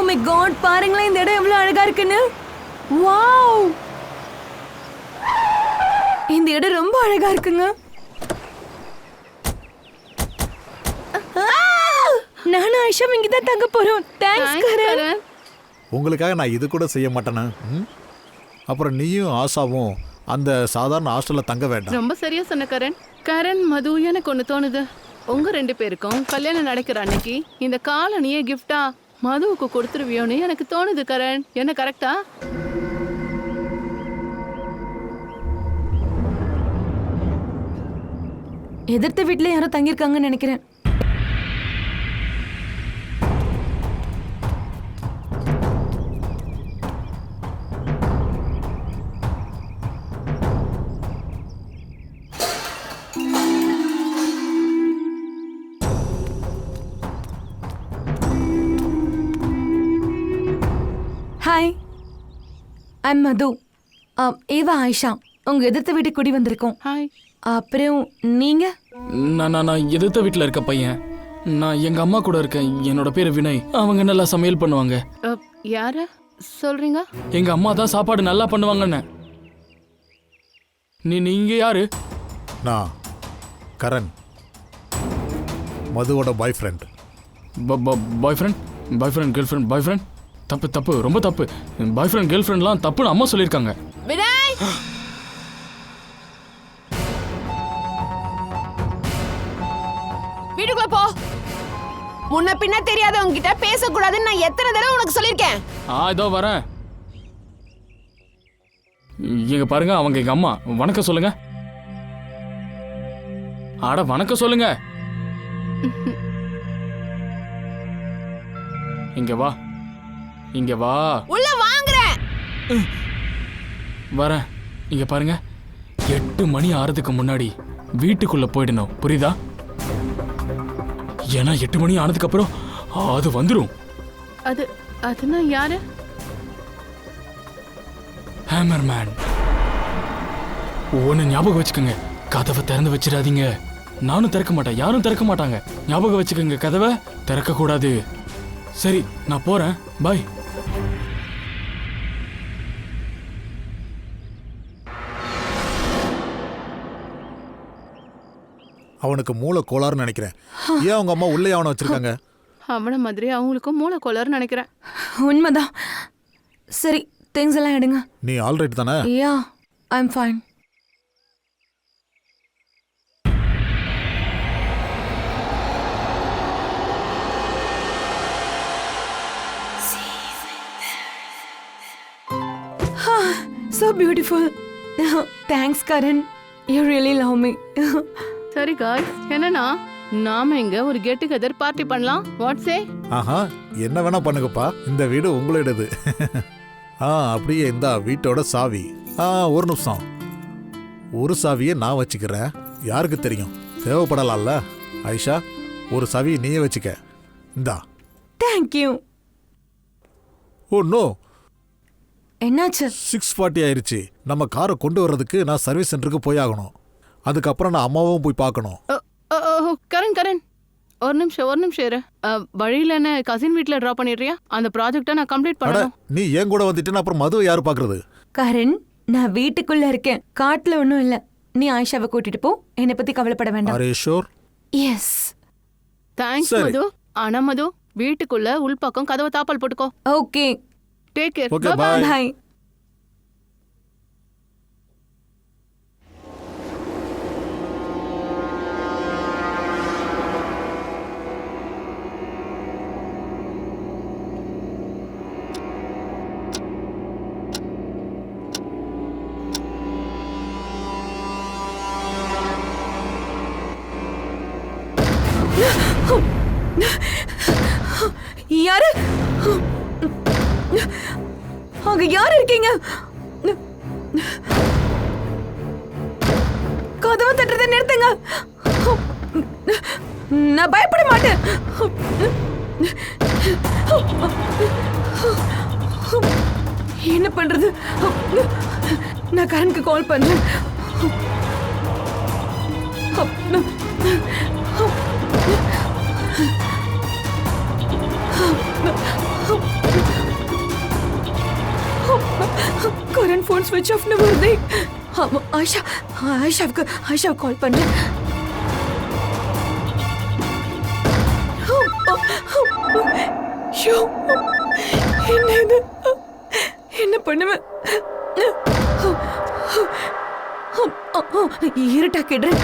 My God, பாருங்களேன் இந்த இடம் எவ்வளவு அழகா இருக்குன்னு. வாவ், இந்த இடம் ரொம்ப அழகா இருக்குங்க. நானும் ஆயிஷா இங்க தான் தங்க போறோம். தேங்க்ஸ் கரண். உங்களுக்காக நான் இது கூட செய்ய மாட்டேனா? அப்புறம் நீயும் ஆஷாவும் அந்த சாதாரண ஹாஸ்டல்ல தங்க வேண்டாம். ரொம்ப சரியா சொன்ன கரண். கரண், மது, எனக்கு ஒண்ணு தோணுது. உங்க 2 பேருக்கும் கல்யாணம் நடக்கிற அன்னைக்கு இந்த காலனியே கிஃப்டா மதுவுக்கு கொடுத்துருவியோன்னு எனக்கு தோணுது கரண். என்ன கரெக்டா? எதிர்த்த வீட்டுல யாரோ தங்கியிருக்காங்கன்னு நினைக்கிறேன். ஹாய், ஐம் மது. ஏவா ஆயிஷா, உங்க எதிர்த்த வீட்டுக்கு குடி வந்திருக்கோம். ஹாய். அப்புறம் நீங்க? நான் எதிர்த்த வீட்டில் இருக்க பையன். நான் எங்க அம்மா கூட இருக்கேன். என்னோட பேரு வினய். அவங்க நல்லா சமையல் பண்ணுவாங்க. யார சொல்றீங்க? எங்க அம்மா தான் சாப்பாடு நல்லா பண்ணுவாங்கன்னு. நீங்க யாரு? நான் கரண், மதுவோட பாய் ஃப்ரெண்ட். பாய் ஃப்ரெண்ட்? பாய் ஃப்ரெண்ட், கேர்ள் ஃப்ரெண்ட், பாய் ஃப்ரெண்ட்? தப்பு தப்பு, ரொம்ப தப்பு. பாய் ஃப்ரெண்ட் கேர்ள் ஃப்ரெண்ட்லாம் தப்புன்னு அம்மா சொல்லியிருக்காங்க. வினய், வீட்டுக்குள்ள போ. முன்ன பின்ன தெரியாதவங்க கிட்ட பேசக்கூடாதுன்னு நான் எத்தனை தடவை உனக்கு சொல்லிருக்கேன். இதோ வரேன். இங்க பாருங்க, அவங்க எங்க அம்மா. வணக்கம் சொல்லுங்க. ஆட வணக்கம் சொல்லுங்க. இங்க வா, இங்க வா. உள்ள வாங்குறேன். வரேன். இங்க பாருங்க, 8 மணி ஆறதுக்கு முன்னாடி வீட்டுக்குள்ள போயிடணும், புரியுதா? ஏன்னா 8 மணி ஆனதுக்கு அப்புறம் அது வந்துடும். அதுனா யாரு? ஹேமர்மேன். ஒன்னு ஞாபகம் வச்சுக்கோங்க, கதவை திறந்து வச்சிடாதீங்க. நானும் திறக்க மாட்டேன், யாரும் திறக்க மாட்டாங்க. ஞாபகம் வச்சுக்கோங்க, கதவை திறக்க கூடாது. சரி, நான் போறேன். பாய். அவனுக்கு மூளை கோளாறுன்னு நினைக்கிறேன். ஏன் அவங்க அம்மா உள்ளே அவனை வச்சிருக்காங்க? அவன மாதிரி அவங்களுக்கும் மூளை கோளாறுன்னு நினைக்கிறேன். உண்மைதான். சரி, திங்ஸ் எல்லாம் எடுங்க. நீ ஆல்ரைட் தானே? Yeah, I'm fine. So beautiful. Thanks, Karan. You really love me. சரி காய்ஸ், என்னன்னா நாம இங்க ஒரு கெட் டுகெதர் பார்ட்டி பண்ணலாம். What say? ஆஹா, என்ன வேணா பண்ணுங்கப்பா. இந்த வீடு உங்களோடது. அப்படியே இந்த வீட்டோட சாவி. ஒரு நிமிஷம். ஒரு சாவியை நான் வச்சுக்கிறேன். யாருக்கு தெரியும், தேவைப்படலாம்ல. ஆயிஷா, ஒரு சாவி நீயே வச்சுக்க. இந்தா. Thank you. ஓ நோ, என்னாச்சு? 6:40 ஆயிருச்சு. நம்ம காரை கொண்டு வர்றதுக்கு நான் சர்வீஸ் சென்டருக்கு போய் ஆகணும். அதுக்கப்புறம் நான் அம்மாவும் போய் பார்க்கணும். கரண், ஒரு நிமிஷம் இரு. வழியில என்ன கசின் வீட்ல டிராப் பண்ணிடுறியா? அந்த ப்ராஜெக்ட்டை நான் கம்ப்ளீட் பண்ணணும். நீ ஏன் கூட வந்துட்டேன்னா அப்புறம் மதுவை யாரு பாக்குறது? கரண், நான் வீட்டுக்குள்ள இருக்கேன், காட்டுல ஒன்றும் இல்லை. நீ ஆயிஷாவை கூட்டிட்டு போ, என்னை பத்தி கவலைப்பட வேண்டாம். Are you sure? Yes. Thanks Madhu. ஆனா மது, வீட்டுக்குள்ள உள்பக்கம் கதவை தாப்பால் போட்டுக்கோ. Okay. Take care. Okay, bye. Bye. யாரு? அங்க யாரு இருக்கீங்க? கதவை தட்டுறதை நிறுத்துங்க. நான் பயப்பட மாட்டேன். என்ன பண்றது? நான் கரனுக்கு கால் பண்றேன். ஃபோன் ஸ்விட்ச் ஆஃப்னு வருதே. ஆமா, ஆயிஷாவுக்கு கால் பண்ணேன். ஐயோ, என்ன இது? என்ன பண்ணுவேன்? இருட்டா கேடுறேன்.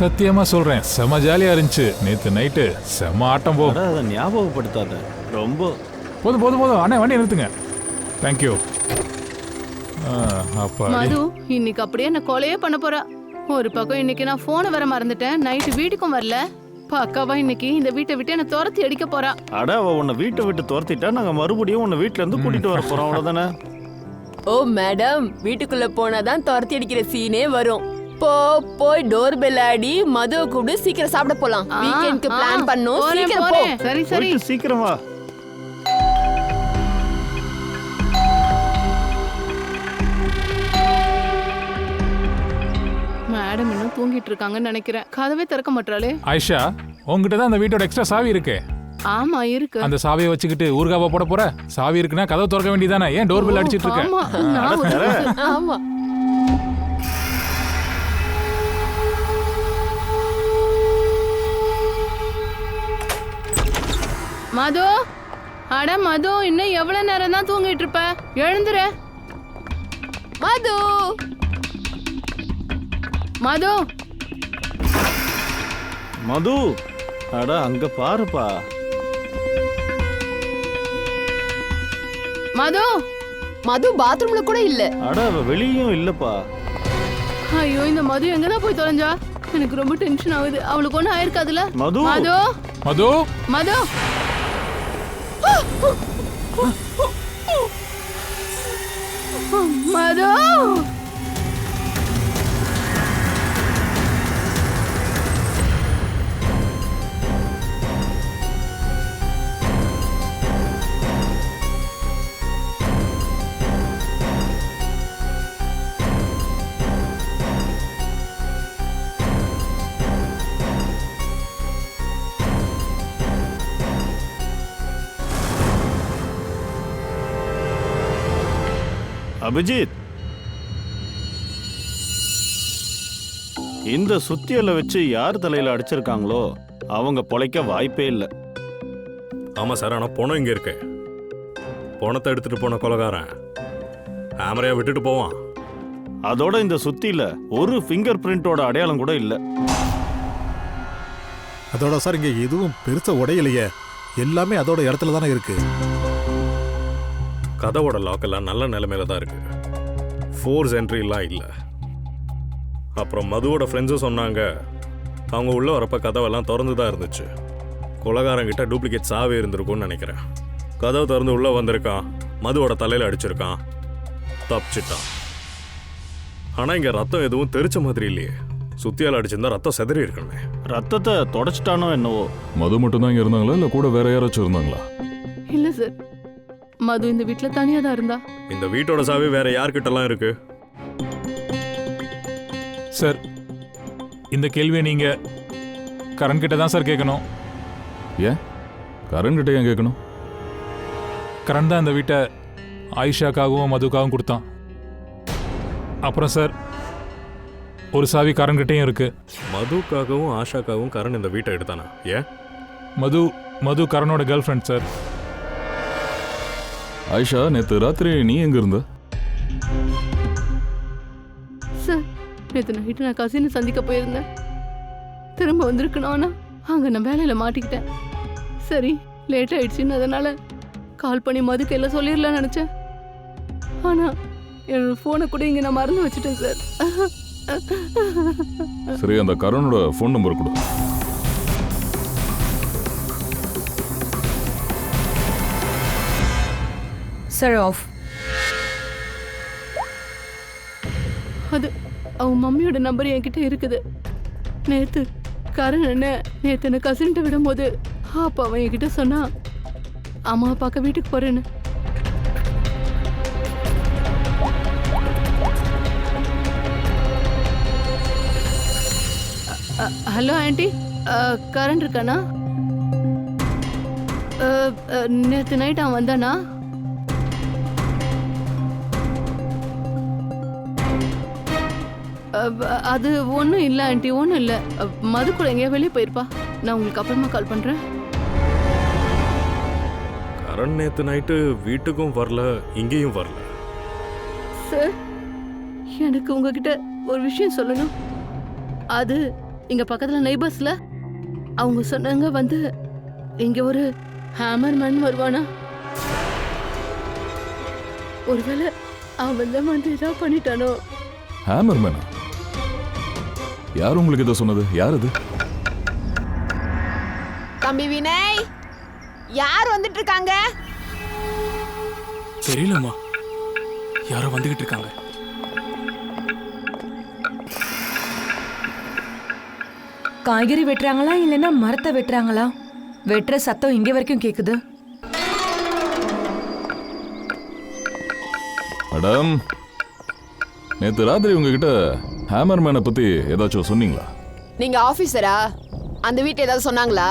சத்தியமா சொல்றேன், செம ஜாலியா இருந்துச்சு. நேத்து நைட்டு செம ஆட்டம். அதை ஞாபகப்படுத்தாத. ரொம்ப போதும் போதும் போதும் அண்ணே, வண்டி நிறுத்துங்க. தேங்க்யூ. அப்பா மது இன்னைக்கு அப்படியே என்ன கொலையே பண்ண போறா. ஒரு பக்கம் இன்னைக்கு நான் போனை வர மறந்துட்டேன், நைட்டு வீட்டுக்கும் வரல. பக்காவா இன்னைக்கு இந்த வீட்டை விட்டு என்ன துரத்தி அடிக்க போறா. அட, அவ உன்னை வீட்டை விட்டு துரத்திட்டா நாங்க மறுபடியும் உன்னை வீட்டுல இருந்து கூட்டிட்டு வர போறோம், அவ்வளவுதானே? ஓ மேடம், வீட்டுக்குள்ள போனாதான் துரத்தி அடிக்கிற சீனே வரும். போய் டோர் பெல் ஆடி மதுவை கூப்பிடு, சீக்கிரம் சாப்பிட போலாம். வீக்கெண்டுக்கு பிளான் பண்ணோம், சீக்கிரம் போ. சரி சரி, சீக்கிரம் வா. மேடம் இன்னும் தூங்கிட்டு இருக்காங்கன்னு நினைக்கிறேன். கதவே திறக்க மாட்டாளே. ஆயிஷா, உங்ககிட்ட தான் அந்த வீட்டோட எக்ஸ்ட்ரா சாவி இருக்கு. ஆமா இருக்கு. அந்த சாவியை வச்சுக்கிட்டு ஊர்காவா போட போற? சாவி இருக்குன்னா கதவு திறக்க வேண்டியதானே? ஏன் டோர் பெல் அடிச்சிட்டு இருக்க? ஆமா, நான் ஆமா. மது, அட மது, இன்னும் எவ்வளவு நேரம் தான் தூங்கிட்டு இருப்ப? எழுந்துரு மது. மது, மது, அட அங்க பாருப்பா. மது. மது பாத்ரூம்ல கூட இல்ல. அட, அவ வெளியும் இல்லப்பா. ஐயோ, இந்த மது எங்கதான் போய் தொலைஞ்சா? எனக்கு ரொம்ப டென்ஷன் ஆகுது. அவளுக்கு ஒண்ணும் ஆயிருக்காதுல? மது. மது, மது, மது. மது. அபிஜித், இந்த சுத்தியலை வச்சு யார் தலையில அடிச்சிருக்காங்களோ அவங்க பொழைக்க வாய்ப்பே இல்லை. ஆமாம் சார், ஆனால் பணம் இங்கே இருக்கு. பணத்தை எடுத்துகிட்டு போன கொலைகாரன் கேமரையா விட்டுட்டு போவான். அதோட இந்த சுத்தியில ஒரு ஃபிங்கர் பிரிண்டோட அடையாளம் கூட இல்லை. அதோட சார் இங்கே எதுவும் பெருசா உடையலையே, எல்லாமே அதோட இடத்துல தானே இருக்கு. கதவோட லாக்கெல்லாம் நல்ல நிலைமையில தான் இருக்கு. ஃபோர்ஸ் என்ட்ரிலாம் இல்லை. அப்புறம் மதுவோட ஃப்ரெண்ட்ஸும் சொன்னாங்க, அவங்க உள்ளே வரப்போ கதவெல்லாம் திறந்து தான் இருந்துச்சு. கொலைகாரங்கிட்ட டூப்ளிகேட் சாவி இருந்திருக்கும்னு நினைக்கிறேன். கதவை திறந்து உள்ளே வந்திருக்கான், மதுவோட தலையில் அடிச்சிருக்கான், தப்பிச்சிட்டான். ஆனால் இங்கே ரத்தம் எதுவும் தெரிச்ச மாதிரி இல்லையே. சுத்தியால் அடிச்சிருந்தா ரத்தம் செதறி இருக்குமே. ரத்தத்தை தொடச்சிட்டானோ என்னவோ. மது மட்டும் தான் இங்க இருந்தாங்களா, இல்ல கூட வேற யாராச்சும் இருந்தாங்களா? இல்ல சார், மது இந்த வீட்டுல தனியா தான் இருந்தா. இந்த வீட்டோட சாவி வேற யார்கிட்டலாம் இருக்கு? சார், இந்த கேள்வியை நீங்க கரண் கிட்ட தான் சார் கேட்கணும். ஏன் கரண் கிட்ட ஏன் கேட்கணும்? கரண் தான் இந்த வீட்டை ஆயிஷாக்காகவும் மதுக்காகவும் கொடுத்தான். அப்புறம் சார் ஒரு சாவி கரண்கிட்டையும் இருக்கு. மதுக்காகவும் ஆஷாக்காகவும் கரண் இந்த வீட்டை எடுத்தானா? ஏன்? மது கரனோட கேர்ள் ஃப்ரெண்ட் சார். ஆயிஷா, நேற்று ராத்திரி நீ எங்க இருந்த? சார் நேற்று நைட்டு நான் கசினை சந்திக்க போயிருந்தேன். திரும்ப வந்திருக்கணும்னா அங்கே நான் வேலையில் மாட்டிக்கிட்டேன். சரி லேட் ஆயிடுச்சுன்னு அதனால கால் பண்ணி மதுக்கு எல்லாம் சொல்லிடலாம்னு நினச்சேன். ஆனால் என்னோட ஃபோனை கூட இங்கே நான் மறந்து வச்சுட்டேன் சார். சரி, அந்த கரணோட ஃபோன் நம்பர் கொடு. Sir off. அது அவன் மம்மியோட நம்பர் என்கிட்ட இருக்குது. நேற்று கரண் நேற்று நான் கசின்கிட்ட விடும்போது அப்போ அவன் என்கிட்ட சொன்னா அம்மா பார்க்க வீட்டுக்கு போறேன்னு. ஹலோ ஆண்டி, கரண்ட் இருக்கானா? நேற்று நைட் அவன் வந்தானா? அது ஒன்றும் இல்லை ஆண்டி, ஒன்றும் இல்லை. மது கூட எங்கேயா வெளியே போயிருப்பா. நான் உங்களுக்கு அப்புறமா கால் பண்ணுறேன். கரண் நேற்று நைட்டு வீட்டுக்கும் வரல, இங்கேயும் வரல. சார் எனக்கு உங்ககிட்ட ஒரு விஷயம் சொல்லணும். அது இங்க பக்கத்துல நெய்பர்ஸ்ல அவங்க சொன்னாங்க வந்து இங்க ஒரு ஹேமர் மேன் வருவானா. ஒருவேளை அவன் தான் வந்து ஏதாவது பண்ணிட்டானோ. ஹேமர் மேனா? யார் உங்களுக்கு இதை சொன்னது? யார் இது? தம்பி வினய், யார் வந்துட்டு இருக்காங்க? தெரியலம்மா, யாரோ வந்துகிட்டு இருக்காங்க. காய்கறி வெட்டுறாங்களா இல்லைன்னா மரத்தை வெட்டுறாங்களா? வெட்டுற சத்தம் இங்கே வரைக்கும் கேக்குது. மேடம், நேற்று ராத்திரி உங்ககிட்ட ஹேமர் மேனை பத்தி ஏதாச்சும் சொன்னீங்களா? நீங்க ஆபீசரா? அந்த வீட்டுல ஏதாவது சொன்னாங்களா?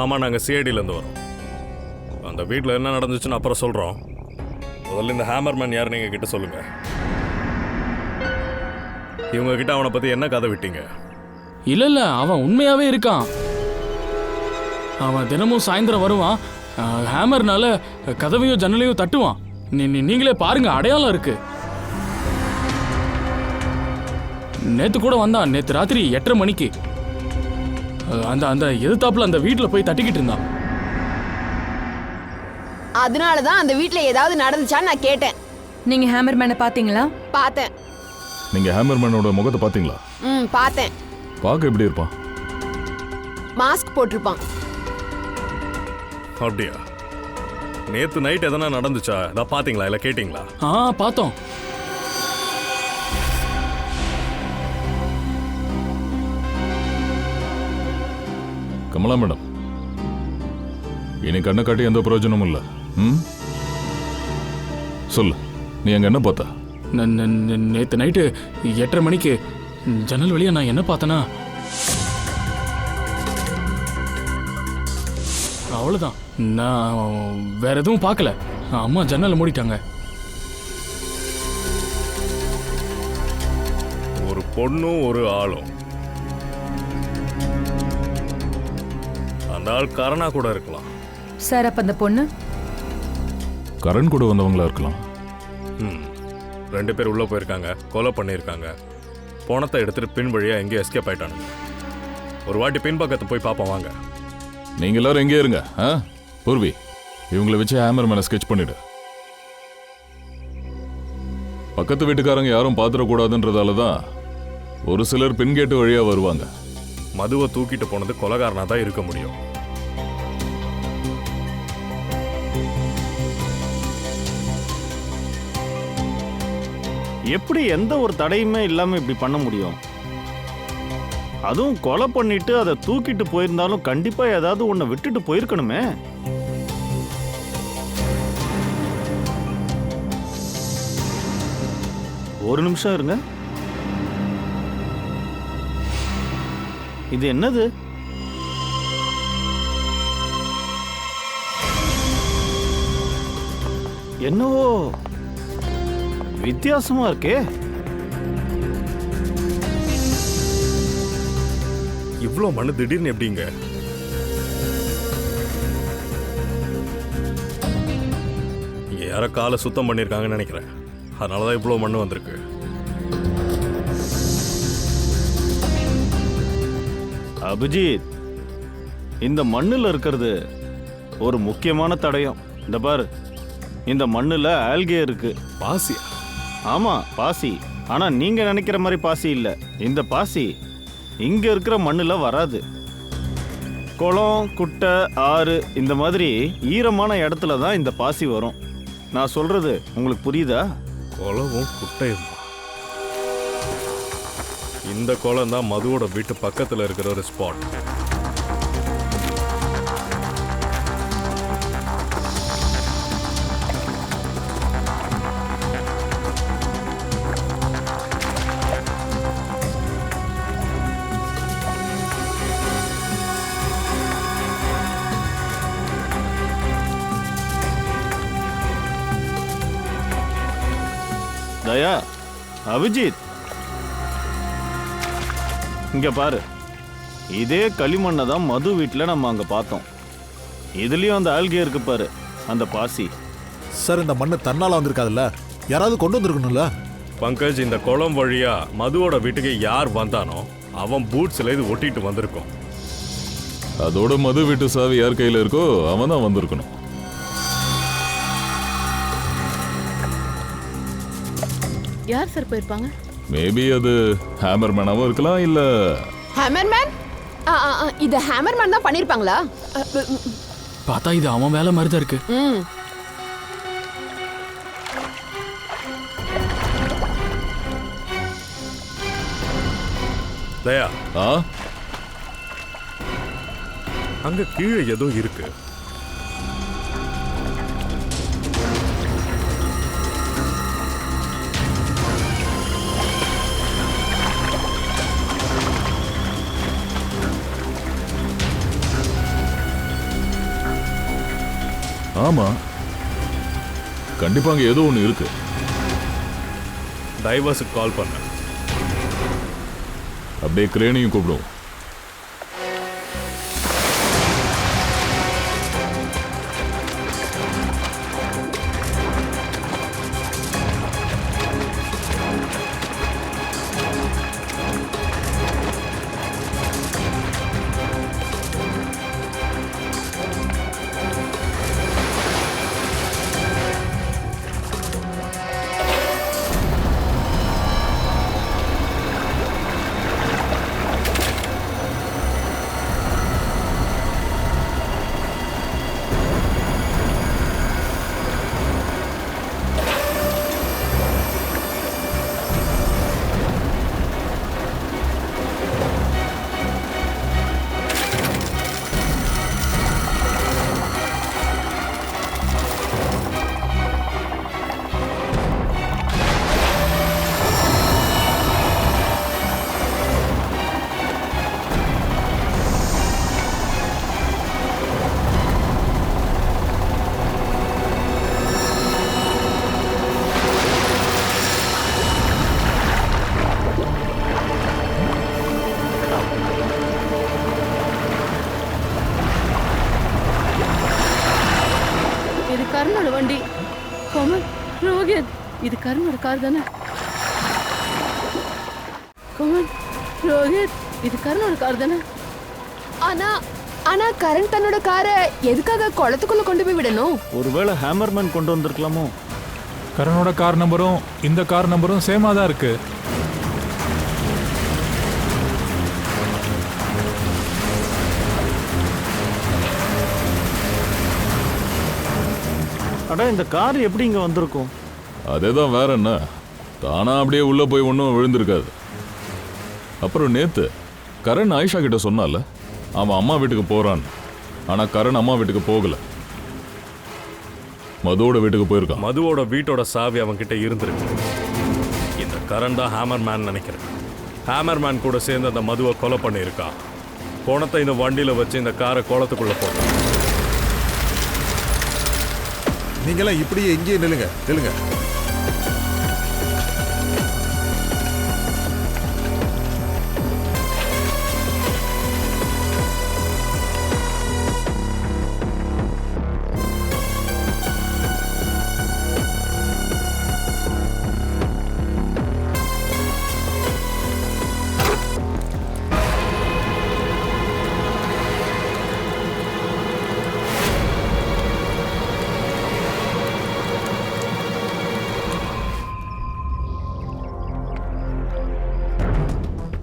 ஆமாம், நாங்கள் சிஐடியிலேருந்து வரோம். அந்த வீட்டில் என்ன நடந்துச்சுன்னு அப்புறம் சொல்கிறோம். முதல்ல இந்த ஹேமர்மேன் யாருன்னு எங்கள் கிட்ட சொல்லுங்கள். இவங்க கிட்ட அவனை பற்றி என்ன கதை விட்டீங்க? இல்ல அவன் உண்மையாவே இருக்கான். அவன் தினமும் சாயந்தரம் வருவான். ஹேமர்னால கதவையும் ஜன்னலையும் தட்டுவான். நீங்களே பாருங்க, அடையாளம் இருக்கு. நேத்து கூட வந்தான். நேத்து ராத்திரி 8:30 மணிக்கு அந்த எதிர்த்தாப்புல அந்த வீட்டுல போய் தட்டிக்கிட்டு இருந்தான். அதனாலதான் அந்த வீட்டுல ஏதாவது நடந்துச்சான்னு நான் கேட்டேன். நீங்க ஹேமர் மேனை பாத்தீங்களா? பார்த்தேன். நீங்க ஹேமர் மேனோட முகத்தை பாத்தீங்களா? பார்த்தேன். பார்க்க எப்படி இருப்பான்? மாஸ்க் போட்டிருப்பான். அப்படியா? நேற்று நைட் எதனா நடந்துச்சா? இதை பார்த்தீங்களா இல்லை கேட்டிங்களா? பார்த்தோம். கமலா மேடம், இனி கண்ணை காட்டி எந்த பிரயோஜனமும் இல்லை. சொல்லு, நீ அங்க என்ன பார்த்த? நேத்து நைட்டு 8:30 மணிக்கு ஜன்னல் வழியா நான் என்ன பார்த்தேன்னா, அவ்வளவுதான். நான் வேற எதுவும் பார்க்கல. அம்மா ஜன்னலை மூடிட்டாங்க. ஒரு பொண்ணும் ஒரு ஆளும். அந்த ஆள் கரணா கூட இருக்கலாம். சார், அப்ப அந்த பொண்ணு கரண் கூட வந்தவங்களா இருக்கலாம். 2 பேர் உள்ள போயிருக்காங்க, கொலை பண்ணியிருக்காங்க. பணத்தை எடுத்துட்டு பின் வழியா எங்கேயும் எஸ்கேப் ஆயிட்டானுங்க. ஒரு வாட்டி பின் பக்கத்தை போய் பார்ப்போம் வாங்க. நீங்க எல்லாரும் எங்கே இருங்க. பூர்வி, இவங்களை வச்சு ஹேமர் மேனை ஸ்கெட்ச் பண்ணிடு. பக்கத்து வீட்டுக்காரங்க யாரும் பாத்திரக்கூடாதுன்றதால தான் ஒரு சிலர் பின்கேட்டு வழியா வருவாங்க. மதுவை தூக்கிட்டு போனது கொலைகாரனா தான் இருக்க முடியும். எப்படி எந்த ஒரு தடையுமே இல்லாம இப்படி பண்ண முடியும்? அதுவும் கொலை பண்ணிட்டு அதை தூக்கிட்டு போயிருந்தாலும் கண்டிப்பா ஏதாவது ஒன்றை விட்டுட்டு போயிருக்கணுமே. ஒரு நிமிஷம் இருங்க. இது என்னது? என்னவோ வித்தியாசமா இருக்கே. இவ்வளோ மண்ணு திடீர்னு எப்படிங்க? இங்க யாரோ காலை சுத்தம் பண்ணியிருக்காங்கன்னு நினைக்கிறேன். அதனாலதான் இவ்வளோ மண்ணு வந்திருக்கு. அபிஜித், இந்த மண்ணுல இருக்கிறது ஒரு முக்கியமான தடயம். இந்த பாரு, இந்த மண்ணுல ஆல்கே இருக்கு. பாசியா? ஆமா, பாசி. ஆனா நீங்க நினைக்கிற மாதிரி பாசி இல்ல. இந்த பாசி இங்க இருக்கிற மண்ணுல வராது. குளம், குட்டை, ஆறு இந்த மாதிரி ஈரமான இடத்துல தான் இந்த பாசி வரும். நான் சொல்றது உங்களுக்கு புரியுதா? குளமும் குட்டையும். இந்த குளம் தான் மதுவோட வீட்டு பக்கத்துல இருக்கிற ஒரு ஸ்பாட். தயா, அபிஜித், இங்க பாரு. இதே களிமண்ணை தான் மது வீட்டில் நம்ம அங்க பார்த்தோம். இதுலயும் அந்த ஆல்கே இருக்கு பாரு, அந்த பாசி. சார், இந்த மண்ணு தன்னால வந்திருக்காதுல்ல, யாராவது கொண்டு வந்திருக்கணும்ல. பங்கஜ், இந்த குளம் வழியா மதுவோட வீட்டுக்கு யார் வந்தானோ அவன் பூட்ஸ்ல இது ஒட்டிட்டு வந்திருக்கும். அதோட மது வீட்டு சாவி யார் கையில இருக்கோ அவன் தான் வந்திருக்கணும். யார் சார் போயிருப்பாங்க? மேபி அது ஹேமர்மேனாவும் இருக்கலாம், இல்ல ஹேமர்மேன்? இது ஹேமர்மேன் தான் பண்ணிருப்பாங்களா? பார்த்தா இது அவன் வேலை மாதிரி தான் இருக்கு. ம். தயா, ஆ அங்க கீழே ஏதோ இருக்கு. ஆமா, கண்டிப்பா அங்க ஏதோ ஒண்ணு இருக்கு. டைவர்ஸுக்கு கால் பண்ண. அப்படியே கிரேனையும் கூப்பிடுவோம். கர்ணோட வண்டி. கோமல், ரோஹித், இது கர்ணோட கார் தானே? கோமல், ரோஹித், இது கர்ணோட கார் தானே? ஆனா கரண் தன்னோட காரை எதுக்காக குளத்துக்குள்ள கொண்டு போய் விடணும்? ஒருவேளை ஹேமர்மேன் கொண்டு வந்திருக்கலாமோ? கரனோட கார் நம்பரும் இந்த கார் நம்பரும் சேமா தான் இருக்கு. அடா, இந்த கார் எப்படி இங்க வந்திருக்கும்? அதேதான், வேற என்ன, தானா அப்படியே உள்ள போய் ஒன்றும் விழுந்திருக்காது. அப்புறம் நேத்து கரண் ஆயிஷா கிட்ட சொன்னால அவன் அம்மா வீட்டுக்கு போறான்னு. ஆனா கரண் அம்மா வீட்டுக்கு போகல, மதுவோட வீட்டுக்கு போயிருக்கான். மதுவோட வீட்டோட சாவி அவன் கிட்ட இருந்திருக்கு. இந்த கரண் தான் ஹேமர்மேன் நினைக்கிறேன். ஹேமர்மேன் கூட சேர்ந்து அந்த மதுவை கொலை பண்ணியிருக்கான். கோணத்தை இந்த வண்டியில வச்சு இந்த காரை குளத்துக்குள்ள போட்டான். நீங்களாம் இப்படியே இங்கேயே நில்லுங்க நில்லுங்க.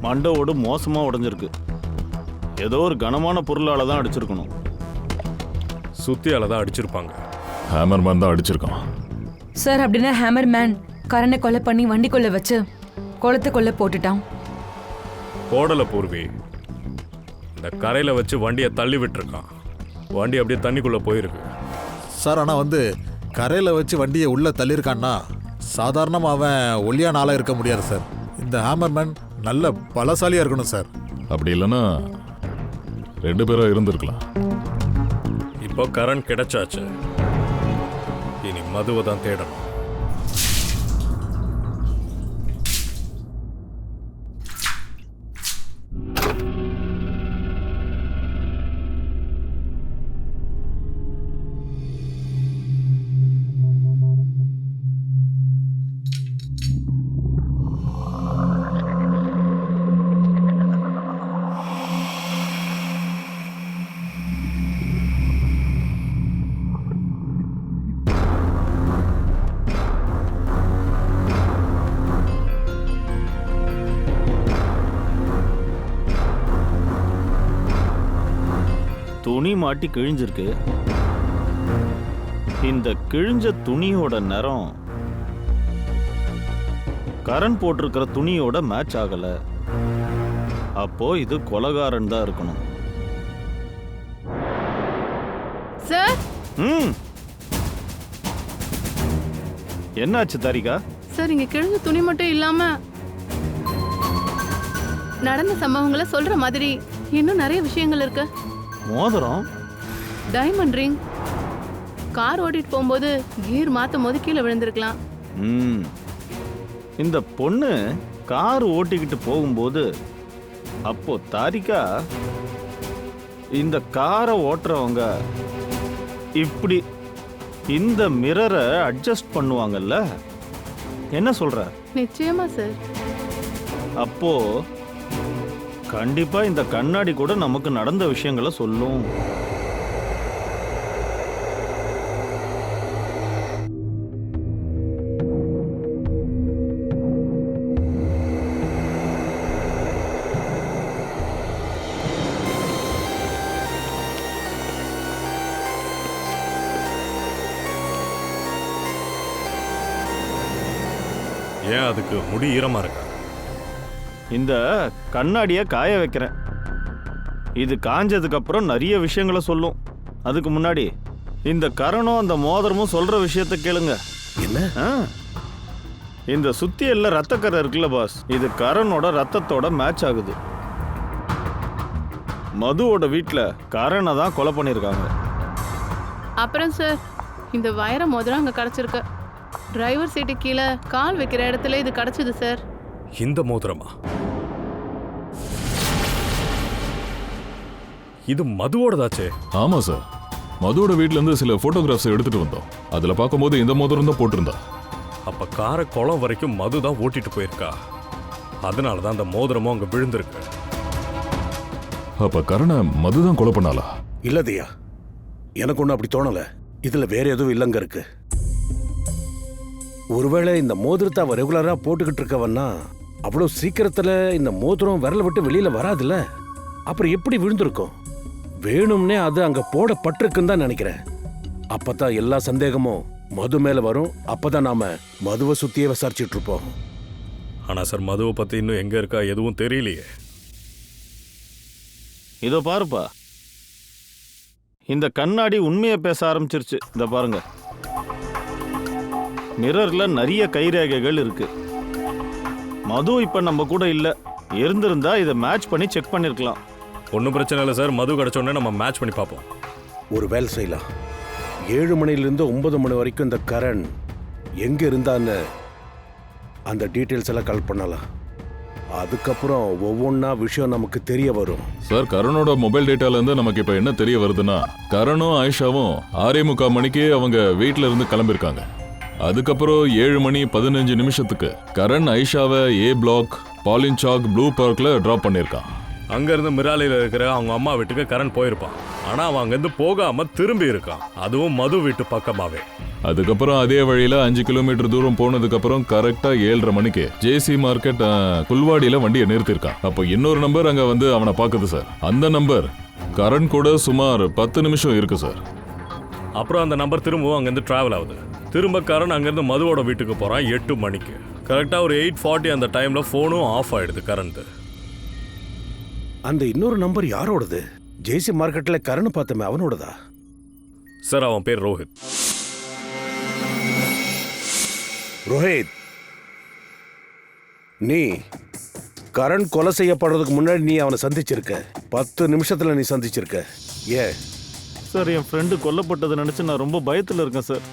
மண்டை ஓடு மோசமாக உடைஞ்சிருக்கு. ஏதோ ஒரு கனமான பொருளால் தான் அடிச்சிருக்கணும். சுத்தியால தான் அடிச்சிருப்பாங்க. ஹேமர் மேன் தான் அடிச்சிருக்கான். சார் அப்படின்னா ஹேமர் மேன் கரனை கொலை பண்ணி வண்டிக்குள்ள வச்சு குளத்துக்குள்ள போட்டுட்டான். போடல பூர்வி, இந்த கரையில வச்சு வண்டியை தள்ளி விட்டுருக்கான். வண்டி அப்படியே தண்ணிக்குள்ள போயிருக்கு. சார் ஆனால் வந்து கரையில் வச்சு வண்டியை உள்ளே தள்ளியிருக்கான்னா சாதாரணமாக அவன் ஒல்லியான ஆளாக இருக்க முடியாது சார். இந்த ஹேமர்மேன் நல்ல பலசாலியாக இருக்கணும் சார். அப்படி இல்லைன்னா 2 பேரா இருந்திருக்கலாம். இப்போ கரண் கிடைச்சாச்சு, இனி மதுவை தான் தேடணும். துணி மாட்டி கிழிஞ்சிருக்கு. இந்த கிழிஞ்ச துணியோட நிறம் கரண் போட்டிருக்கிற துணியோட மேட்ச் ஆகல. அப்போ இது கொலைகாரன் தான் இருக்கணும். சார் என்னாச்சு தாரிகா? சார் இங்க கிழிஞ்ச துணி மட்டும் இல்லாம நடந்த சம்பவங்களை சொல்ற மாதிரி இன்னும் நிறைய விஷயங்கள் இருக்கு. மோதிரம், டைமண்ட் ரிங், கார் ஓட்டிட்டு போகும்போது கீர் மாத்தும் போது கீழே விழுந்திருக்கலாம். இந்த பொண்ணு கார் ஓட்டிக்கிட்டு போகும்போது அப்போ தாரிகா இந்த காரை ஓட்டுறவங்க இப்படி இந்த மிரரை அட்ஜஸ்ட் பண்ணுவாங்கல்ல, என்ன சொல்ற? நிச்சயமா சார். அப்போ கண்டிப்பா இந்த கண்ணாடி கூட நமக்கு நடந்த விஷயங்களை சொல்லும். ஏன் அதுக்கு முடி ஈரமா இருக்கா? இந்த கண்ணாடியை காய வைக்கிறேன். இது காஞ்சதுக்கு அப்புறம் நிறைய விஷயங்களை சொல்லும். அதுக்கு முன்னாடி இந்த கரணும் அந்த மோதிரமும் சொல்ற விஷயத்த கேளுங்க. என்ன? இந்த சுத்தியல்ல ரத்தக்கரை இருக்குல்ல பாஸ், இது கரனோட ரத்தத்தோட மேட்ச் ஆகுது. மதுவோட வீட்டில் கரனை தான் கொலை பண்ணியிருக்காங்க. அப்புறம் சார் இந்த வைர மோதிரம் அங்க கிடைச்சிருக்கு. டிரைவர் சீட்டு கீழே கால் வைக்கிற இடத்துல இது கிடைச்சது சார். இந்த மோதிரமா? இது மதுவோடதாச்சே. ஆமா சார், மதுவோட வீட்ல இருந்து சில போட்டோகிராஃப்ஸ் எடுத்துட்டு வந்தோம். அதுல பார்க்கும்போது இந்த மோதிரம் தான் போட்டிருந்தா. அப்ப காரை குளம் வரைக்கும் மது தான் ஓட்டிட்டு போயிருக்கா. அதனாலதான் அந்த மோதிரமும் அங்க விழுந்திருக்கு. அப்ப கரணை மதுதான் கொலை பண்ணாளா? இல்லதையா, எனக்கு ஒன்றும் அப்படி தோணல. இதுல வேற எதுவும் இல்லங்க இருக்கு. ஒருவேளை இந்த மோதிரத்தை அவ ரெகுலரா போட்டுக்கிட்டு இருக்கவன்னா அவ்வளவு சீக்கிரத்துல இந்த மோதிரம் விரல விட்டு வெளியில வராதுல்ல. அப்புறம் எப்படி விழுந்திருக்கும்? வேணும்னே அது அங்க போடப்பட்டிருக்குன்னு தான் நினைக்கிறேன். அப்பதான் எல்லா சந்தேகமும் மது மேல வரும். அப்பதான் நாம மதுவை சுத்தியே விசாரிச்சுட்டு இருப்போம். ஆனா சார், மதுவை பத்தி இன்னும் எங்க இருக்கா எதுவும் தெரியலையே. இதோ பாருப்பா, இந்த கண்ணாடி உண்மையை பேச ஆரம்பிச்சிருச்சு. இந்த பாருங்க, மிரர்ல நிறைய கைரேகைகள் இருக்கு. மது இப்ப நம்ம கூட இல்ல. இருந்திருந்தா இதை மேட்ச் பண்ணி செக் பண்ணிருக்கலாம். ஒன்றும் பிரச்சனை இல்லை சார். மது கிடைச்சோடனே நம்ம மேட்ச் பண்ணி பார்ப்போம். ஒரு வேலை செய்யலாம். 7 மணிலிருந்து 9 மணி வரைக்கும் இந்த கரண் எங்க இருந்தான்னு அந்த டீட்டெயில்ஸ் எல்லாம் கலெக்ட் பண்ணலாம். அதுக்கப்புறம் ஒவ்வொன்றா விஷயம் நமக்கு தெரிய வரும். சார், கரணோட மொபைல் டேட்டால இருந்து நமக்கு இப்ப என்ன தெரிய வருதுன்னா, கரணும் ஆயிஷாவும் 6:45 மணிக்கு அவங்க வீட்ல இருந்து கிளம்பியிருக்காங்க. அதுக்கப்புறம் 7 மணி 15 நிமிஷத்துக்கு கரண் ஐஷாவை ஏ பிளாக் பாலின் சாக் ப்ளூ பார்க்ல டிராப் பண்ணியிருக்கான். அங்கேருந்து மிராலியில் இருக்கிற அவங்க அம்மா வீட்டுக்கு கரண் போயிருப்பான். ஆனால் அவன் அங்கேருந்து போகாமல் திரும்பி இருக்கான், அதுவும் மது வீட்டு பக்கமாகவே. அதுக்கப்புறம் அதே வழியில 5 கிலோமீட்டர் தூரம் போனதுக்கப்புறம் கரெக்டா 7:30 மணிக்கு ஜேசி மார்க்கெட் குல்வாடியில வண்டியை நிறுத்திருக்கான். அப்போ இன்னொரு நம்பர் அங்க வந்து அவனை பாக்குது சார். அந்த நம்பர் கரண் கூட சுமார் 10 நிமிஷம் இருக்கு சார். அப்புறம் அந்த நம்பர் திரும்பவும் அங்கேருந்து டிராவல் ஆகுது. திரும்ப கரண் அங்கேருந்து மதுவோட வீட்டுக்கு போகிறான் 8 மணிக்கு. கரெக்டாக ஒரு 8:40 அந்த டைமில் ஃபோனும் ஆஃப் ஆகிடுது கரண்ட்டு. அந்த இன்னொரு நம்பர் யாரோடது? ஜேசி மார்க்கெட்ல கரண் பார்த்தமே அவனோடதா? சார், அவன் பேர் ரோஹித். ரோஹித், நீ கரண் கொலை செய்யப்படுறதுக்கு முன்னாடி நீ அவனை சந்திச்சிருக்க. 10 நிமிஷத்துல நீ சந்திச்சிருக்க. ஏன் சார், என் ஃப்ரெண்டு கொல்லப்பட்டதை நினச்சி நான் ரொம்ப பயத்தில் இருக்கேன் சார்.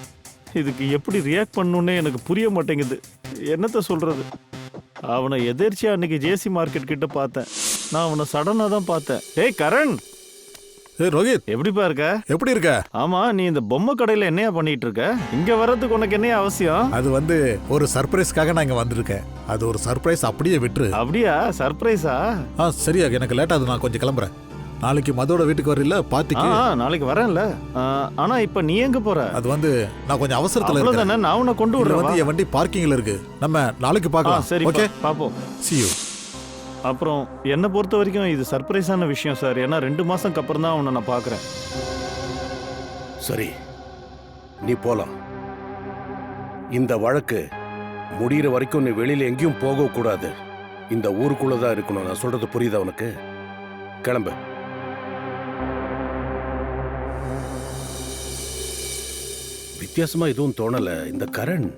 இதுக்கு எப்படி ரியாக்ட் பண்ணணுன்னே எனக்கு புரிய மாட்டேங்குது. என்னத்த சொல்கிறது? அவனை எதிர்ச்சியாக அன்னைக்கு ஜேசி மார்க்கெட் கிட்ட பார்த்தேன். நான் அவனை சடனாக தான் பார்த்தேன். ஏய் கரண்! ஏய் ரோஹித், எப்படிப்பா இருக்க? எப்படி இருக்க? ஆமா, நீ இந்த பொம்மை கடையில் என்னையா பண்ணிட்டு இருக்க? இங்க வர்றதுக்கு உனக்கு என்ன அவசியம்? அது வந்து ஒரு சர்ப்ரைஸ்க்காக நான் இங்க வந்திருக்கேன். அது ஒரு சர்ப்ரைஸ், அப்படியே விட்டுரு. அப்படியா? சர்ப்ரைஸா? சரியா, எனக்கு லேட் ஆகுது, நான் கொஞ்சம் கிளம்புறேன். நாளைக்கு மதோட வீட்டுக்கு வரல பார்ட்டிக்கு? நாளைக்கு வரேன்ல. ஆனா இப்ப நீ எங்க போற? அது வந்து நான் கொஞ்சம் அவசரத்துல இருக்கேன். நான் உன்னை கொண்டு விடுறேன். வந்து என் வண்டி பார்க்கிங்ல இருக்கு. நம்ம நாளைக்கு பார்க்கலாம். சரி, ஓகே, பாப்போம். see you. அப்புறம் என்னை பொறுத்த வரைக்கும் இது சர்ப்ரைஸான விஷயம் சார். ஏன்னா 2 மாசத்துக்கு அப்புறம் தான் உன்னை நான் பார்க்குறேன். சரி, நீ போலாம். இந்த வழக்கு முடிகிற வரைக்கும் நீ வெளியில எங்கேயும் போக கூடாது. இந்த ஊருக்குள்ளதான் இருக்கணும். நான் சொல்றது புரியுதா உனக்கு? கிளம்பு. வித்தியாசமா எதுவும் தோணல. இந்த கரண்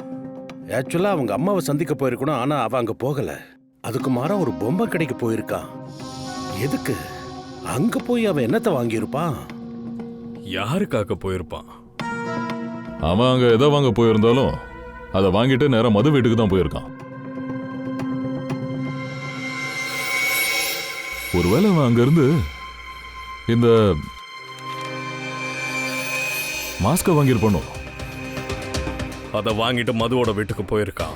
ஆக்சுவலா அவங்க அம்மாவை சந்திக்க போயிருக்கணும். ஆனா அவ அங்க போகல. அதுக்கு மாறா ஒரு பொம்மை கடைக்கு போயிருக்கான். எதுக்கு? அங்க போய் அவன் என்னத்தை வாங்கியிருப்பான்? யாருக்காக போயிருப்பான்? அவன் அங்க எதை வாங்க போயிருந்தாலும் அதை வாங்கிட்டு நேரம் மது வீட்டுக்கு தான் போயிருக்கான். ஒருவேளை அவன் அங்க இருந்து இந்த மாஸ்க வாங்கியிருப்பானோ? அதை வாங்கிட்டு மதுவோட வீட்டுக்கு போயிருக்கான்.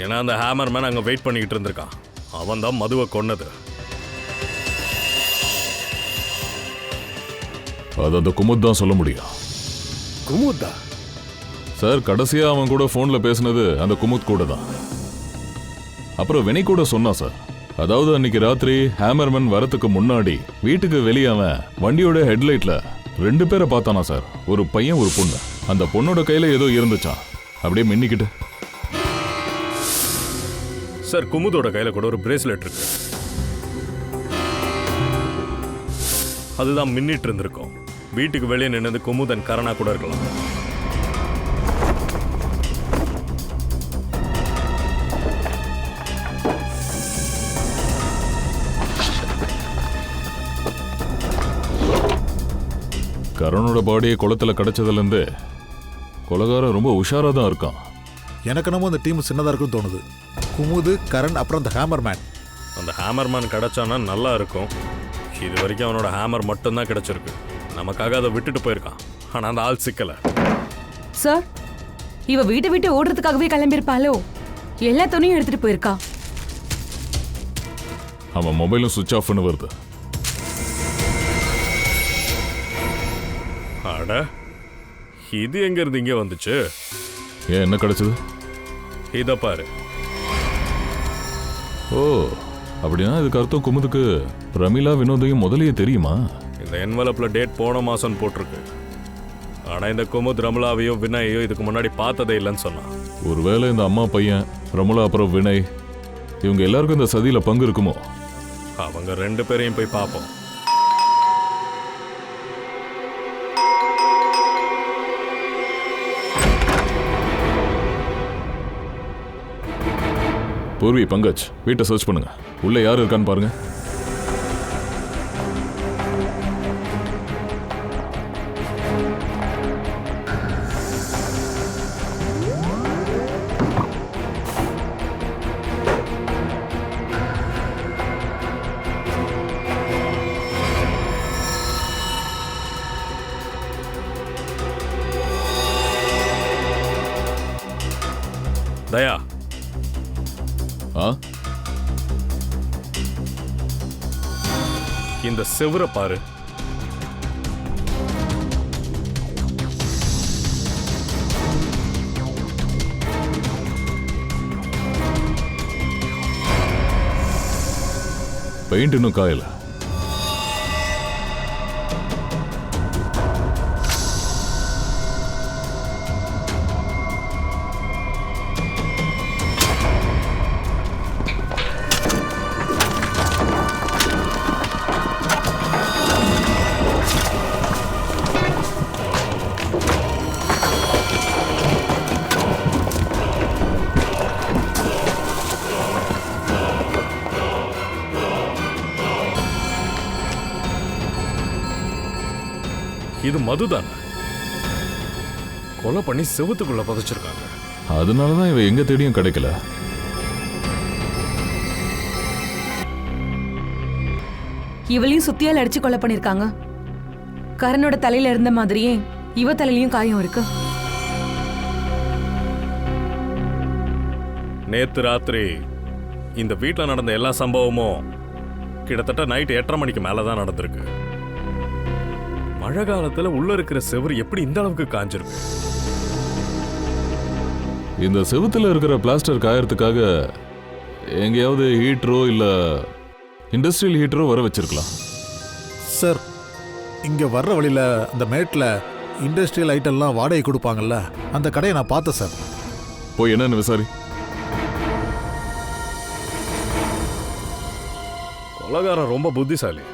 ஏன்னா அந்த ஹேமர் மேன் அங்கே வெயிட் பண்ணிக்கிட்டு இருந்திருக்கான். அவன் தான் மதுவை கொன்னது. அது அந்த குமுத் தான் சொல்ல முடியும். குமுத்தா? சார், கடைசியா அவன் கூட போன்ல பேசினது அந்த குமுத் கூட தான். அப்புறம் வினை கூட சொன்னான் சார். அதாவது அன்னைக்கு ராத்திரி ஹேமர்மேன் வரத்துக்கு முன்னாடி வீட்டுக்கு வெளியே அவன் வண்டியோட ஹெட்லைட்ல 2 பேரை பார்த்தானா சார். ஒரு பையன், ஒரு பொண்ணு. அந்த பொண்ணோட கையில ஏதோ இருந்துச்சான், அப்படியே மின்னிக்கிட்டு. சார், குமுதோட கையில கூட ஒரு பிரேஸ்லெட் இருக்கு. அதுதான் மின்னிட்டு இருந்திருக்கும். வீட்டுக்கு வெளியே நின்னது குமுதன் கரணா கூட இருக்கலாம். கரணோட பாடியை குளத்துல கிடைச்சதுலேருந்து கொலகாரன் ரொம்ப உஷாரா தான் இருக்கான். எனக்கு நம்ம அந்த டீம் சின்னதா இருக்குன்னு தோணுது. குமுது, கரண், அப்புறம் அந்த ஹேமர் மேன். அந்த ஹேமர் மேன் கிடைச்சானா நல்லா இருக்கும். இது வரைக்கும் அவனோட ஹேமர் மட்டும்தான் கிடைச்சிருக்கு. நமக்காக அதை விட்டுட்டு போயிருக்கான். ஆனா அந்த ஆள் சிக்கல. சார், இவ வீட்டை விட்டு ஓடுறதுக்காகவே கிளம்பியிருப்பாளோ? எல்லா துணியும் எடுத்துட்டு போயிருக்கா. அவன் மொபைலும் சுவிட்ச் ஆஃப்னு வருது. அட, இது எங்க இருந்து இங்கே வந்துச்சு? ஏன், என்ன கிடைச்சது? இதை பாரு. ஓ, அப்படின்னா இதுக்கு அர்த்தம் குமுதுக்கு ரமீலா வினோதையும் முதலையே தெரியுமா? இந்த என்வலப்ல டேட் போன மாசம் போட்டிருக்கு. ஆனா இந்த குமுத் ரமலாவையும் வினயையும் இதுக்கு முன்னாடி பார்த்ததே இல்லைன்னு சொன்னான். ஒருவேளை இந்த அம்மா பையன் ரமலா அப்புறம் வினய் இவங்க எல்லாருக்கும் இந்த சதியில பங்கு இருக்குமோ? அவங்க 2 பேரையும் போய் பார்ப்போம். பூர்வி, பங்கஜ், வீட்டை சர்ச் பண்ணுங்க. உள்ள யார் இருக்கான்னு பாருங்க. ஆ இந்த செவுரை பாரு. பெயிண்ட் இன்னும் காயல. இது மதுதானே? கொலை பண்ணி செவுத்துக்குள்ள புதைச்சிருக்காங்க. அதனாலதான் இவ எங்க தேடியும் கிடைக்கல. இவளையும் சுத்தியால் அடிச்சு கொலை பண்ணிருக்காங்க. கரனோட தலையில இருந்த மாதிரியே இவ தலையிலயும் காயம் இருக்கு. நேத்து ராத்திரி இந்த வீட்டில் நடந்த எல்லா சம்பவமும் கிட்டத்தட்ட நைட் 8:30 மணிக்கு மேலே தான் நடந்திருக்கு. மழை காலத்துல உள்ள இருக்கிற செவுரு எப்படி இந்த அளவுக்கு காஞ்சிருக்கு? இந்த செவுத்துல இருக்கிற பிளாஸ்டர் காயறதுக்காக எங்கேயாவது ஹீட்டரோ இல்ல இண்டஸ்ட்ரியல் ஹீட்டரோ வர வச்சிருக்கலாம். சார், இங்கே வர்ற வழியில் அந்த மேட்டில் இண்டஸ்ட்ரியல் ஐட்டம்லாம் வாடகை கொடுப்பாங்கல்ல, அந்த கடையை நான் பார்த்தேன் சார். போய் என்னன்னு விசாரி. கொலைகாரன் ரொம்ப புத்திசாலி,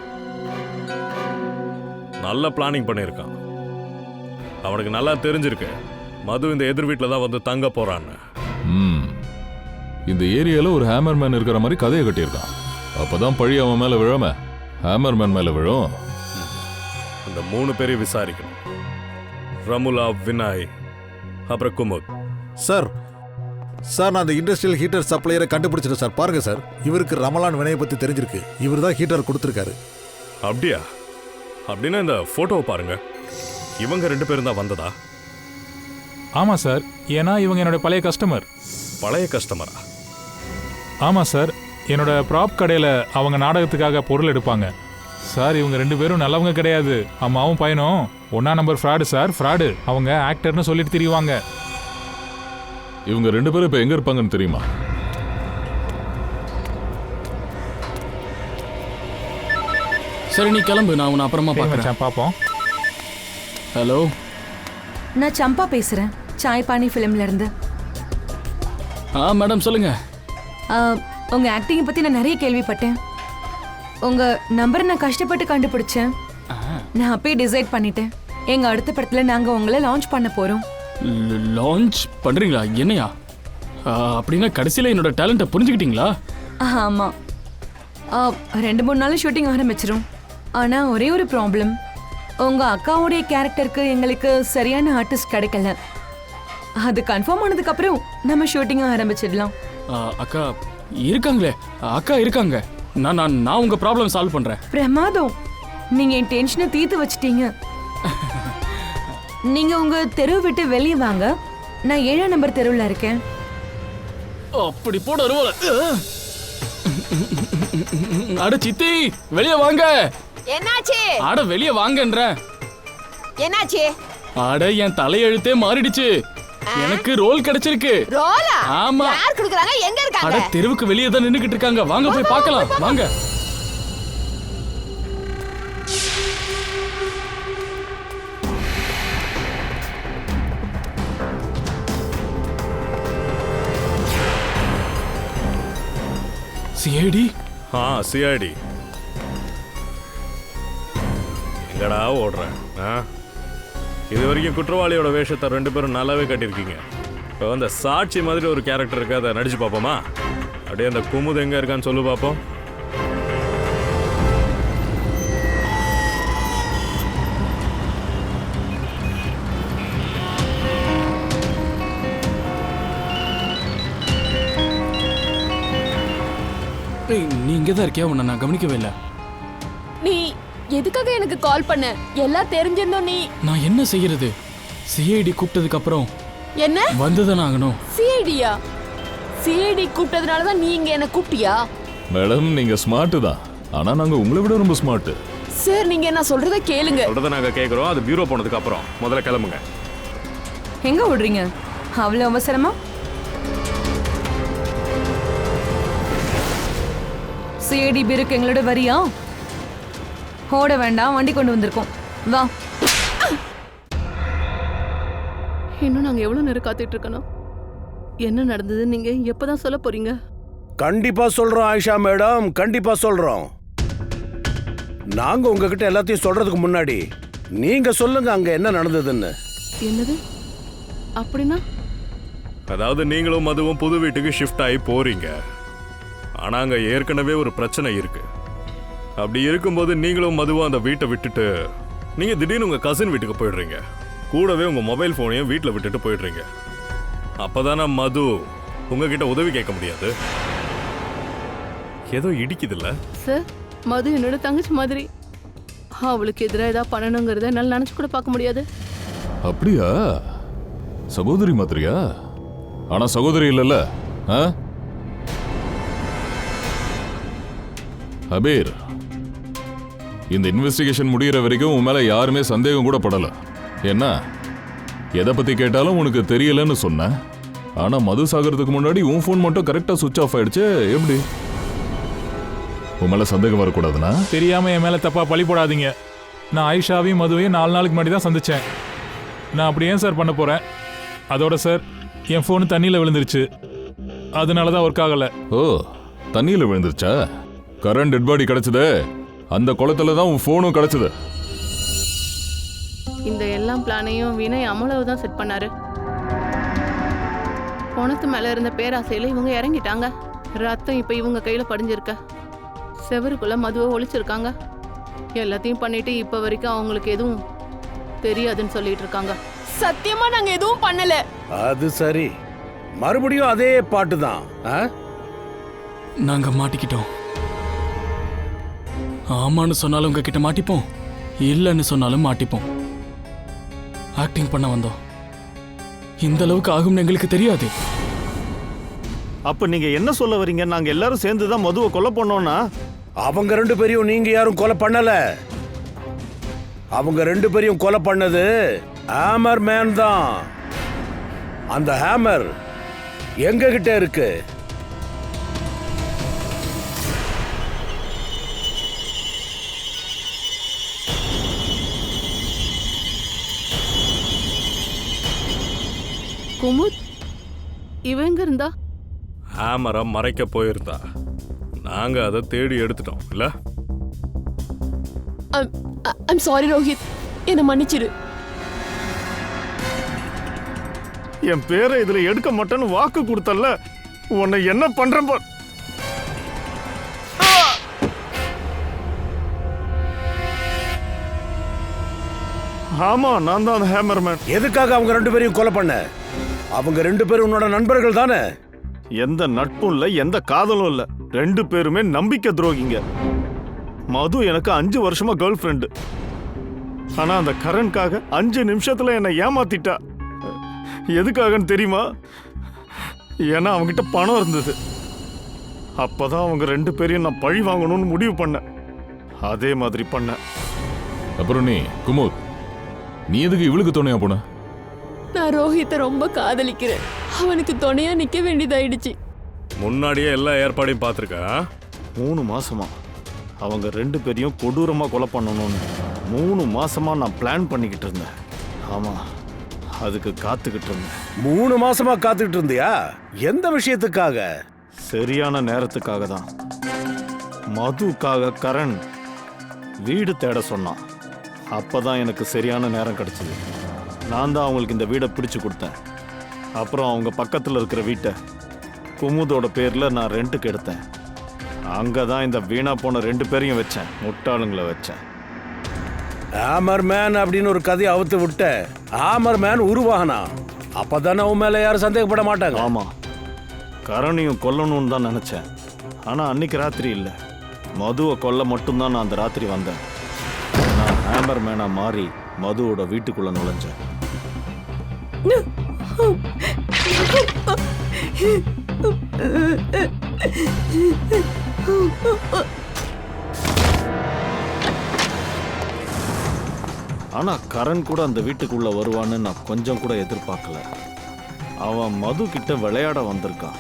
நல்ல பிளானிங் பண்ணியிருக்கான். அவனுக்கு நல்லா தெரிஞ்சிருக்கு மது இந்த எதிர் வீட்டில் தான் வந்து தங்க போறான்னு. இந்த ஏரியால ஒரு ஹேமர்மேன் இருக்கிற மாதிரி கதையை கட்டியிருக்கான். அப்பதான் பழி அவன் மேல விழாம ஹேமர்மேன் மேல விழும். அந்த 3 பேரையும் விசாரிக்கணும். ரமுலா, வினாய், அப்புறம் குமுத். சார், நான் அந்த இண்டஸ்ட்ரியல் ஹீட்டர் சப்ளையரை கண்டுபிடிச்சிட்டேன் சார். பாருங்க சார், இவருக்கு ரமலான் வினையை பற்றி தெரிஞ்சிருக்கு. இவர் தான் ஹீட்டர் கொடுத்துருக்காரு. அப்படியா? அப்படின்னா இந்த போட்டோவை பாருங்க. இவங்க 2 பேரும் தான் வந்ததா? ஆமா சார், ஏன்னா இவங்க என்னோட பழைய கஸ்டமர். பழைய கஸ்டமரா? ஆமா சார், என்னோட ப்ராப் கடையில அவங்க நாடகத்துக்காக பொருள் எடுப்பாங்க சார். இவங்க 2 பேரும் நல்லவங்க கிடையாது. அம்மாவும் பையனும் 1ஆம் நம்பர் ஃப்ராடு சார், ஃப்ராடு. அவங்க ஆக்டர்னு சொல்லிட்டு திரிவாங்க. இவங்க 2 பேரும் இப்ப எங்க இருப்பாங்கன்னு தெரியுமா? சரி, நீ கிளம்பு, நான் உன்னை அப்புறமா பார்க்குறேன். பார்ப்போம். ஹலோ, நான் சம்பா பேசுறேன், சாய் பானி ஃபிலிம்ல இருந்து. மேடம் சொல்லுங்க. உங்க ஆக்டிங்கை பத்தி நான் நிறைய கேள்விப்பட்டேன். உங்க நம்பரை நான் கஷ்டப்பட்டு கண்டுபிடிச்சேன். நான் அப்பயே டிசைட் பண்ணிட்டேன். எங்க அடுத்த படத்துல நாங்க உங்களை லான்ச் பண்ண போறோம். லான்ச் பண்றீங்களா? என்னையா? அப்படின்னா கடைசியில் என்னோட டேலண்ட்டை புரிஞ்சுக்கிட்டீங்களா? ஆமா, 2-3 நாள் ஷூட்டிங் ஆரம்பிச்சிரும். ஆனா ஒரே ஒரு ப்ராப்ளம், உங்க அக்காவுடைய கேரக்டருக்கு எங்களுக்கு சரியான ஆர்டிஸ்ட் கிடைக்கல. அது கன்ஃபார்ம் ஆனதுக்கு அப்புறம் நம்ம ஷூட்டிங் ஆரம்பிச்சிடலாம். அக்கா இருக்காங்களே, அக்கா இருக்காங்க. நான் உங்க ப்ராப்ளம் சால்வ் பண்றேன். பிரமாதம், நீங்க என் டென்ஷனை தீர்த்து வச்சிட்டீங்க. நீங்க உங்க தெருவை விட்டு வெளியே வாங்க. நான் 7ஆம் நம்பர் தெருவில் இருக்கேன். அப்படி போட வருவாள். அட சித்தி, வெளியே வாங்க. என்னாச்சு? அட வெளியே வாங்கன்ற. என்னாச்சு? அட என் தலையெழுத்தே மாறிடுச்சு. எனக்கு ரோல் கிடைச்சிருக்கு. ரோலா? ஆமா. யார் குடுக்குறாங்க? எங்க இருக்காங்க? அட தெருவுக்கு வெளியே தான் நின்னுக்கிட்டு இருக்காங்க. வாங்க போய் பார்க்கலாம். வாங்க. சிஐடி? சிஐடி. எங்கடா ஓடுறேன்? இது வரைக்கும் குற்றவாளியோட வேஷத்தை 2 பேரும் நல்லாவே கட்டியிருக்கீங்க. இப்போ வந்து சாட்சி மாதிரி ஒரு கேரக்டர் இருக்கு, அதை நடிச்சு பார்ப்போமா? அப்படியே அந்த குமுது எங்க இருக்கான்னு சொல்லு பார்ப்போம். நீ இங்கே தான் இருக்கியா? உன்னை நான் கவனிக்கவே இல்லை. நீ எதுக்காக எனக்கு கால் பண்ண? எல்லாம் தெரிஞ்சிருந்தோம். நான் என்ன செய்யறது? சிஐடி கூப்பிட்டதுக்கு அப்புறம் என்ன வந்துதான் ஆகணும். சிஐடியா? சிஐடி கூப்பிட்டதுனால தான் நீங்க என்ன கூப்பிட்டியா? மேடம் நீங்க ஸ்மார்ட் தான், ஆனா நாங்க உங்களை விட ரொம்ப ஸ்மார்ட். சார் நீங்க என்ன சொல்றத கேளுங்க. சொல்றத நாங்க கேக்குறோம். அது பியூரோ போனதுக்கு அப்புறம் முதல்ல கிளம்புங்க. எங்க ஓடுறீங்க? அவ்வளவு அவசரமா? சிஐடி பியூரோக்கு எங்களோட வரியா? ஓட வேண்டாம், வண்டி கொண்டு வந்திருக்கோம், வா. இன்னும் நாங்க எவ்வளவு நேரம் காத்துட்டு இருக்கணும்? என்ன நடந்தது நீங்க எப்பதான் சொல்ல போறீங்க? கண்டிப்பா சொல்றோம் ஆயிஷா மேடம், கண்டிப்பா சொல்றோம். நாங்க உங்ககிட்ட எல்லாத்தையும் சொல்றதுக்கு முன்னாடி நீங்க சொல்லுங்க அங்க என்ன நடந்ததுன்னு. என்னது அப்படின்னா? அதாவது நீங்களும் மதுவும் புது வீட்டுக்கு ஷிஃப்ட் ஆகி போறீங்க. ஆனா அங்க ஏற்கனவே ஒரு பிரச்சனை இருக்கு. அப்படி இருக்கும்போது நீங்களும் மதுவும் அந்த வீட்டை விட்டுட்டு நீங்க திடீர்னு உங்க கசின் வீட்டுக்கு போயிடுறீங்க. கூடவே உங்க மொபைல் போனையும் வீட்டில் விட்டுட்டு போயிடுறீங்க. அப்பதானே மது உங்ககிட்ட உதவி கேட்க முடியாது. ஏதோ இடிக்குதுல்ல சார், மது என்னோட தங்கச்சி மாதிரி. அவளுக்கு எதிராக ஏதாவது பண்ணணுங்கிறத என்னால் நினைச்சு கூட பார்க்க முடியாது. அப்படியா? சகோதரி மாதிரியா? ஆனா சகோதரி இல்லைல்ல? அபீர், இந்த இன்வெஸ்டிகேஷன் முடிகிற வரைக்கும் உன் மேல யாருமே சந்தேகம் கூட படல. என்ன எதை பத்தி கேட்டாலும் உனக்கு தெரியலன்னு சொன்ன. ஆனா மது சாகிறதுக்கு முன்னாடி உன் ஃபோன் மட்டும் கரெக்டா சுவிட்ச் ஆஃப் ஆயிடுச்சு. எப்படி உன் மேல சந்தேகம் வரக்கூடாதுன்னா? தெரியாம என் மேல தப்பா பழி போடாதீங்க. நான் ஆயிஷாவையும் மதுவையும் 4 நாளுக்கு முன்னாடி தான் சந்திச்சேன். நான் அப்படி ஏன் சார் பண்ண போறேன்? அதோட சார் என் ஃபோனு தண்ணியில் விழுந்துருச்சு, அதனால தான் ஒர்க் ஆகல. ஓ, தண்ணியில் விழுந்துருச்சா? கரண் டெட் பாடி கிடைச்சது அந்த குளத்துல தான் உன் ஃபோனும் கிடைச்சது. இந்த எல்லா பிளானையும் வினய் அமலவு தான் செட் பண்ணாரு. பணத்து மேல இருந்த பேராசையில இவங்க இறங்கிட்டாங்க. ரத்தம் இப்ப இவங்க கையில படிஞ்சிருக்க. செவருக்குள்ள மதுவை ஒளிச்சிருக்காங்க. எல்லாத்தையும் பண்ணிட்டு இப்ப வரைக்கும் அவங்களுக்கு எதுவும் தெரியாதுன்னு சொல்லிட்டு இருக்காங்க. சத்தியமா நாங்க எதுவும் பண்ணல. அது சரி, மறுபடியும் அதே பாட்டு தான். நாங்க மாட்டிக்கிட்டோம். ஆமான்னு சொன்னாலும் உங்ககிட்ட மாட்டிப்போம், இல்லைன்னு சொன்னாலும் மாட்டிப்போம். ஆக்டிங் பண்ண வந்தோம். இந்த அளவுக்கு ஆகும்னு எங்களுக்கு தெரியாது. அப்ப நீங்க என்ன சொல்ல வரீங்க? நாங்க எல்லாரும் சேர்ந்து தான் மதுவை கொலை பண்ணோம்னா? அவங்க 2 பேரையும் நீங்க யாரும் கொலை பண்ணல. அவங்க 2 பேரையும் கொலை பண்ணது ஹேமர் மேன் தான். அந்த ஹேமர் எங்க கிட்ட இருக்கு. குமுத், இவ எங்க இருந்தா? ஹேமரை மறைக்க போயிருந்தா. நாங்க அதை தேடி எடுத்துட்டோம் இல்ல? ஐம் சாரி ரோஹித், என்ன மன்னிச்சிரு. என் பேரை இதுல எடுக்க மாட்டேன்னு வாக்கு கொடுத்தல்ல, உன்னை என்ன பண்றேன் பார். ஆமா, நான் தான் அந்த ஹேமர் மேன். எதுக்காக அவங்க 2 பேரையும் கொலை பண்ண? அவங்க 2 பேரும் உன்னோட நண்பர்கள் தானே? எந்த நட்பும் இல்ல, எந்த காதலும் இல்ல. 2 பேருமே நம்பிக்கை துரோகிங்க. மது எனக்கு 5 வருஷமா கேர்ள் ஃப்ரெண்டு. ஆனா அந்த கரண்காக 5 நிமிஷத்துல என்னை ஏமாத்திட்டா. எதுக்காகன்னு தெரியுமா? ஏன்னா அவங்கிட்ட பணம் இருந்தது. அப்பதான் அவங்க 2 பேரையும் நான் பழி வாங்கணும்னு முடிவு பண்ணேன். அதே மாதிரி பண்ண. அப்புறம் நீ குமுத், நீ எதுக்கு இவளுக்கு துணையா போன? நான் ரோஹித்தை ரொம்ப காதலிக்கிறேன். அவனுக்கு துணையா நிக்க வேண்டியதாயிடுச்சு. முன்னாடியே எல்லா ஏற்பாடையும் பார்த்துருக்கா? 3 மாசமா அவங்க 2 பேரையும் கொடூரமா கொலை பண்ணணும்னு 3 மாசமா நான் பிளான் பண்ணிக்கிட்டு இருந்தேன். ஆமா, அதுக்கு காத்துக்கிட்டு இருந்தேன். 3 மாசமா காத்துக்கிட்டு இருந்தியா? எந்த விஷயத்துக்காக? சரியான நேரத்துக்காக தான். மதுக்காக கரண் வீடு தேட சொன்னான். அப்பதான் எனக்கு சரியான நேரம் கிடைச்சது. நான் தான் அவங்களுக்கு இந்த வீடை பிடிச்சு கொடுத்தேன். அப்புறம் அவங்க பக்கத்தில் இருக்கிற வீட்டை குமுதோட பேரில் நான் ரெண்ட்டுக்கு எடுத்தேன். அங்கே தான் இந்த வீணா போன 2 பேரையும் வச்சேன், முட்டாளுங்களை வச்சேன். ஹேமர் மேன் அப்படின்னு ஒரு கதையை அவுத்து விட்ட. ஹேமர் மேன் உருவாகனா அப்பதானே உன் மேல யாரும் சந்தேகப்பட மாட்டாங்க. ஆமா, கரணையும் கொல்லணும்னு தான் நினைச்சேன். ஆனா அன்னைக்கு ராத்திரி இல்லை, மதுவை கொல்ல மட்டும்தான் நான் அந்த ராத்திரி வந்தேன். நான் ஹேமர் மேனா மாறி மதுவோட வீட்டுக்குள்ள நுழைஞ்சேன். ஆனா கரண் கூட அந்த வீட்டுக்குள்ள வருவான்னு நான் கொஞ்சம் கூட எதிர்பார்க்கல. அவன் மது கிட்ட விளையாட வந்திருக்கான்.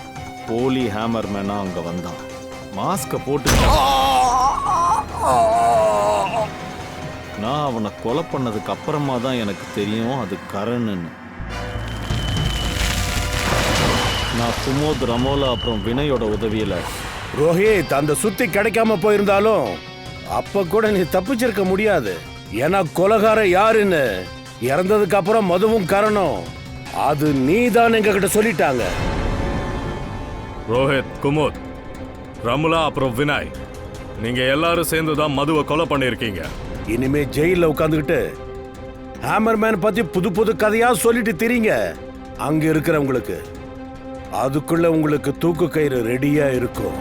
போலி ஹேமர் மேனா அங்க வந்தான். மாஸ்க போட்டு நான் அவனை கொலை பண்ணதுக்கு அப்புறமா தான் எனக்கு தெரியும் அது கரண்னு. நான் குமோத், ரமோலா அப்புறம் வினயோட உதவியில ரோஹித், அந்த சுத்தி கிடைக்காம போயிருந்தாலும் அப்ப கூட நீ தப்பிச்சிருக்க முடியாது. ஏன்னா கொலகார யாருன்னு இறந்ததுக்கு அப்புறம் மதுவும் கரணும் அது நீ தான் எங்க கிட்ட சொல்லிட்டாங்க. ரோஹித், குமுத், ரமுலா அப்புறம் வினாய், நீங்க எல்லாரும் சேர்ந்து தான் மதுவை கொலை பண்ணியிருக்கீங்க. இனிமே ஜெயில உட்காந்துக்கிட்டு ஹேமர்மேன் பத்தி புது புது கதையா சொல்லிட்டு திரிங்க. அங்க இருக்கிறவங்களுக்கு அதுக்குள்ள உங்களுக்கு தூக்கு கயிறு ரெடியா இருக்கும்.